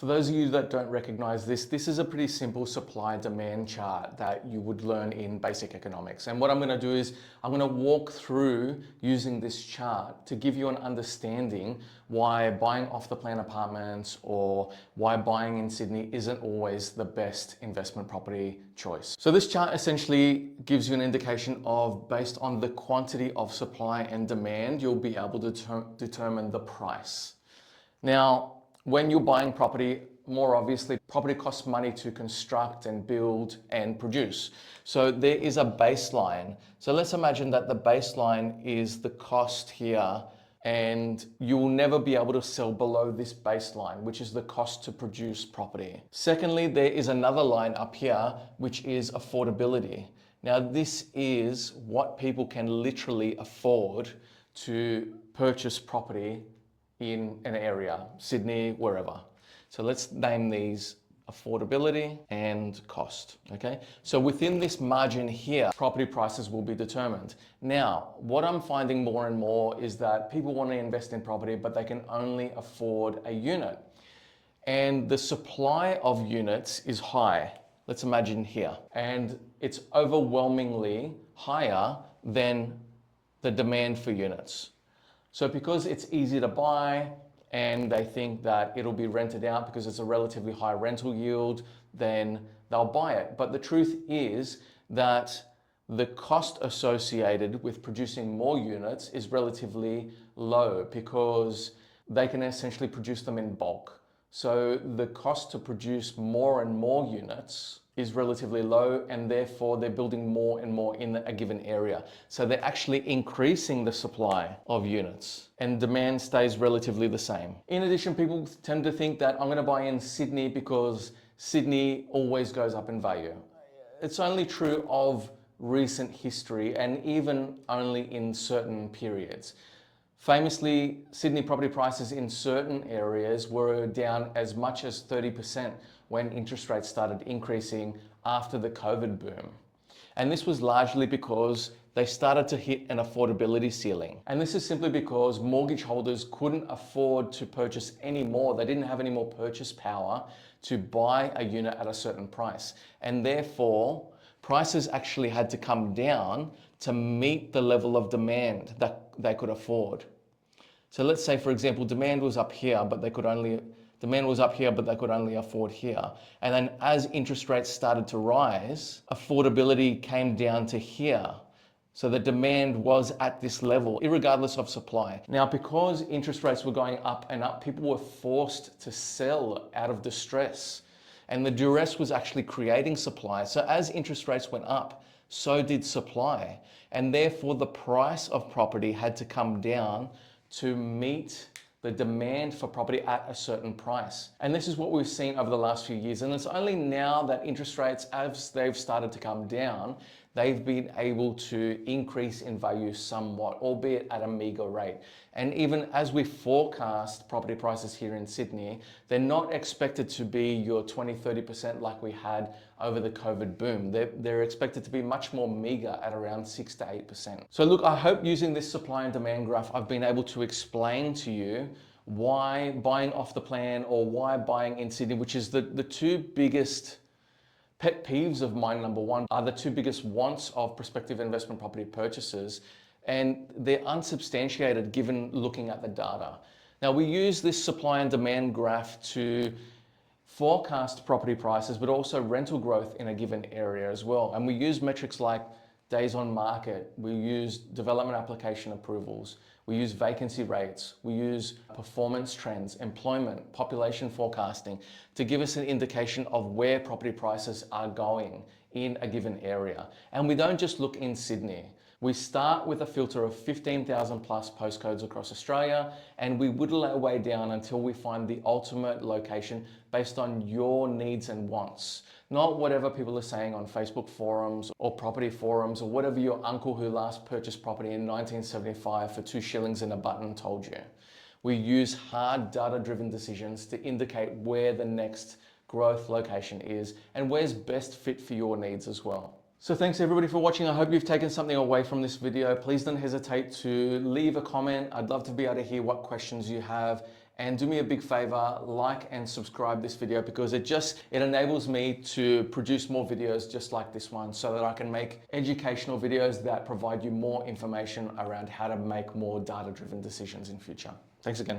For those of you that don't recognize this, this is a pretty simple supply demand chart that you would learn in basic economics. And what I'm going to do is I'm going to walk through using this chart to give you an understanding why buying off the plan apartments or why buying in Sydney isn't always the best investment property choice. So this chart essentially gives you an indication of, based on the quantity of supply and demand, you'll be able to determine the price. Now, when you're buying property, more obviously, property costs money to construct and build and produce. So there is a baseline. So let's imagine that the baseline is the cost here, and you will never be able to sell below this baseline, which is the cost to produce property. Secondly, there is another line up here, which is affordability. Now, this is what people can literally afford to purchase property in an area, Sydney, wherever. So let's name these affordability and cost, okay? So within this margin here, property prices will be determined. Now, what I'm finding more and more is that people want to invest in property, but they can only afford a unit. And the supply of units is high. Let's imagine here. And it's overwhelmingly higher than the demand for units. So because it's easy to buy and they think that it'll be rented out because it's a relatively high rental yield, then they'll buy it. But the truth is that the cost associated with producing more units is relatively low because they can essentially produce them in bulk. So the cost to produce more and more units is relatively low, and therefore they're building more and more in a given area. So they're actually increasing the supply of units and demand stays relatively the same. In addition, people tend to think that I'm going to buy in Sydney because Sydney always goes up in value. It's only true of recent history and even only in certain periods. Famously, Sydney property prices in certain areas were down as much as 30% when interest rates started increasing after the COVID boom. And this was largely because they started to hit an affordability ceiling. And this is simply because mortgage holders couldn't afford to purchase any more. They didn't have any more purchase power to buy a unit at a certain price. And therefore, prices actually had to come down to meet the level of demand that they could afford. So let's say, for example, demand was up here, but they could only afford here. And then as interest rates started to rise, affordability came down to here. So the demand was at this level, irregardless of supply. Now, because interest rates were going up and up, people were forced to sell out of distress. And the duress was actually creating supply. So as interest rates went up, so did supply. And therefore the price of property had to come down to meet the demand for property at a certain price. And this is what we've seen over the last few years. And it's only now that interest rates, as they've started to come down, they've been able to increase in value somewhat, albeit at a meager rate. And even as we forecast property prices here in Sydney, they're not expected to be your 20-30% like we had over the COVID boom. They're expected to be much more meager at around 6 to 8%. So look, I hope using this supply and demand graph, I've been able to explain to you why buying off the plan or why buying in Sydney, which is the two biggest pet peeves of mine, number one, are the two biggest wants of prospective investment property purchasers, and they're unsubstantiated given looking at the data. Now, we use this supply and demand graph to forecast property prices, but also rental growth in a given area as well. And we use metrics like days on market, we use development application approvals, we use vacancy rates, we use performance trends, employment, population forecasting to give us an indication of where property prices are going in a given area. And we don't just look in Sydney. We start with a filter of 15,000 plus postcodes across Australia, and we whittle our way down until we find the ultimate location based on your needs and wants. Not whatever people are saying on Facebook forums or property forums or whatever your uncle who last purchased property in 1975 for 2 shillings and a button told you. We use hard data-driven decisions to indicate where the next growth location is and where's best fit for your needs as well. So thanks everybody for watching. I hope you've taken something away from this video. Please don't hesitate to leave a comment. I'd love to be able to hear what questions you have And do me a big favor, like and subscribe this video, because it enables me to produce more videos just like this one, so that I can make educational videos that provide you more information around how to make more data-driven decisions in future. Thanks again.